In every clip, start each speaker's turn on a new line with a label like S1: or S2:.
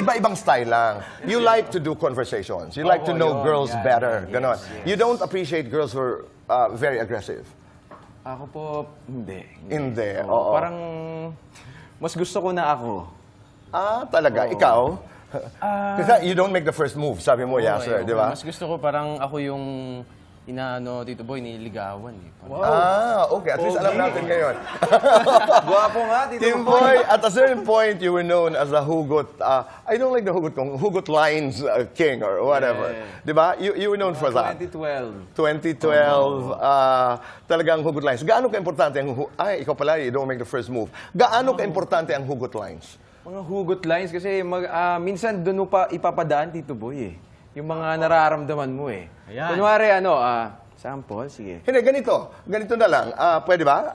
S1: iba-ibang style lang. You like to do conversations. You like to know girls better. Ganon. You don't appreciate girls who are very aggressive.
S2: Ako po, hindi.
S1: Hindi. Oo.
S2: Parang, mas gusto ko na ako.
S1: Talaga? Ikaw? Kasi you don't make the first move, sabi mo, Yasser, di ba?
S3: Mas gusto ko parang ako yung inaano, Tito Boy, niligawan eh.
S1: Okay. At least alam natin ngayon.
S2: Gwapo nga, Tito
S1: Tim Boy, at a certain point, you were known as a hugot. I don't like the hugot kong, hugot lines king or whatever. Di ba? You were known for that.
S2: 2012.
S1: 2012, talagang hugot lines. Gaano ka-importante ang ikaw pala, you don't make the first move. Gaano ka-importante ang hugot lines?
S2: Mga hugot lines kasi minsan doon mo pa ipapadaan, Tito Boy eh. Yung mga nararamdaman mo eh.
S3: Ayan.
S2: Kunwari sample, sige.
S1: Hindi, ganito na lang. Pwede ba?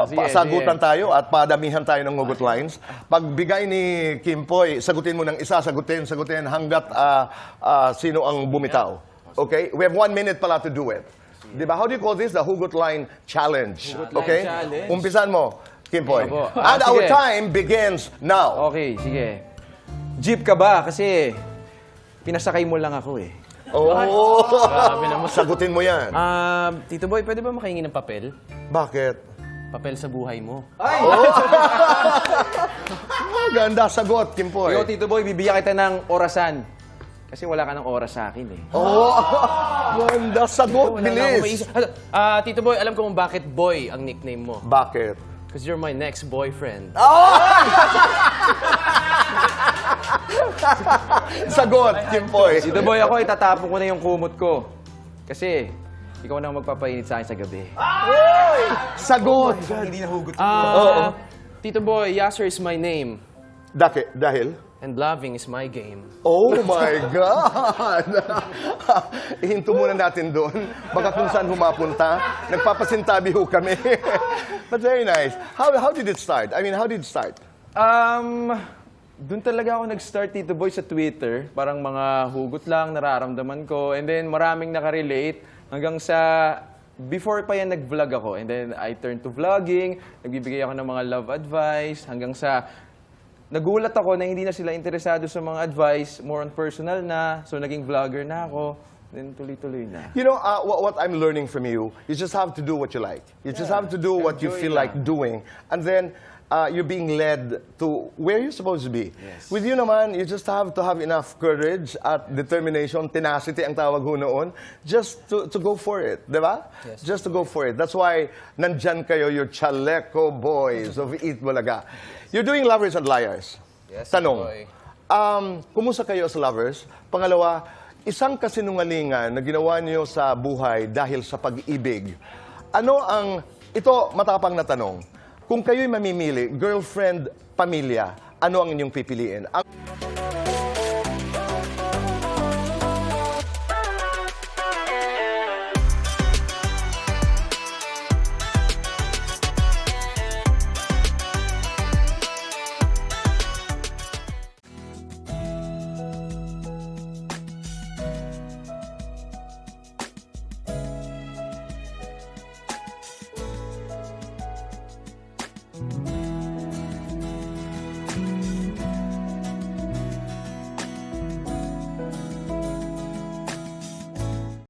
S2: Sige,
S1: Sagutan
S2: sige.
S1: tayo at padamihan tayo ng hugot lines. Pagbigay ni Kim Poy, sagutin mo ng isa, sagutin hanggat sino ang bumitaw. Okay? We have 1 minute pala to do it. Diba? How do you call this? The hugot line challenge. Okay?
S2: challenge.
S1: Umpisan mo, Kim Poy.
S2: Opo.
S1: And our
S2: Sige.
S1: time begins now.
S2: Okay, sige. Jeep ka ba? Kasi pinasakay mo lang ako eh.
S3: Grabe naman.
S1: Sagutin mo yan.
S3: Tito Boy, pwede ba makahingi ng papel?
S1: Bakit?
S3: Papel sa buhay mo.
S1: Ganda sagot, Kim Poy.
S2: Yo, Tito Boy, bibigyan kita ng orasan. Kasi wala ka ng oras sa akin eh.
S1: Ganda sagot,
S3: Wala na akong
S1: bilis.
S3: maisip. Tito Boy, alam ko kung bakit Boy ang nickname mo.
S1: Bakit?
S3: Because you're my next boyfriend.
S1: Sagot, Kim Poy.
S2: Tito Boy, ako itatapon ko na yung kumot ko. Kasi ikaw na ang magpapainit sa akin sa gabi.
S1: Sagot.
S3: Tito Boy, Yasser is my name.
S1: Dahil?
S3: And loving is my game.
S1: Oh my God! Ihinto muna natin doon. Baka kung saan humapunta. Nagpapasintabi ho kami. But very nice. How did it start? I mean, how did it start?
S2: Doon talaga ako nag-start, Tito Boy, sa Twitter. Parang mga hugot lang, nararamdaman ko. And then maraming nakarelate hanggang sa before pa yan nag-vlog ako. And then I turned to vlogging. Nagbibigay ako ng mga love advice. Hanggang sa nagulat ako na hindi na sila interesado sa mga advice. More on personal na. So naging vlogger na ako. Then tuloy-tuloy na.
S1: You know, what I'm learning from you, you just have to do what you like. You just have to do what you feel like doing. And then, you're being led to where you're supposed to be.
S2: Yes.
S1: With you naman, you just have to have enough courage at determination, tenacity ang tawag ho noon, just to go for it, di ba?
S3: Yes.
S1: Just to go for it. That's why nandyan kayo, your Chaleco boys of Eat Bulaga. You're doing Lovers and Liars.
S3: Yes,
S1: Tanong,
S3: boy.
S1: kumusta kayo sa Lovers? Pangalawa, isang kasinungalingan na ginawa niyo sa buhay dahil sa pag-ibig. Ito matapang na tanong, kung kayo'y mamimili, girlfriend, pamilya, ano ang inyong pipiliin?